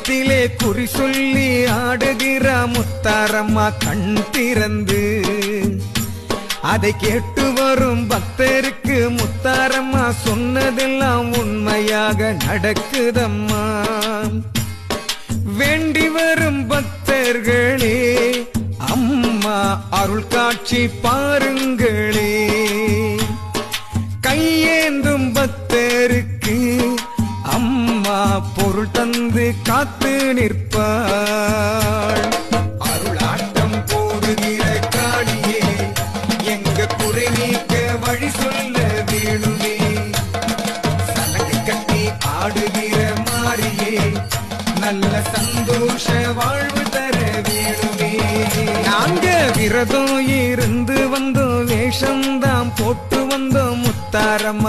கழுத்திலே குறி சொல்லி ஆடுகிற முத்தாரம்மா கண் திறந்து அதை கேட்டு வரும் பக்தருக்கு முத்தாரம்மா சொன்னதெல்லாம் உண்மையாக நடக்குதம்மா. வேண்டி வரும் பக்தர்களே அம்மா அருள் காட்சி பாருங்களே. கையேந்தும் பக்தருக்கு அம்மா பொருள் தந்து காத்து நிற்பாள். அருளாட்டம் போடுகிற காளியே எங்க குறை நீக்க வழி சொல்ல வேணுமே. சலங்கை கட்டி ஆடுகிற மாரியே நல்ல சந்தோஷ வாழ்வு தர வேணுமே. நாங்க விரதம் இருந்து வந்தோம், வேஷம்தான் போட்டு வந்தோம் முத்தாரம்மா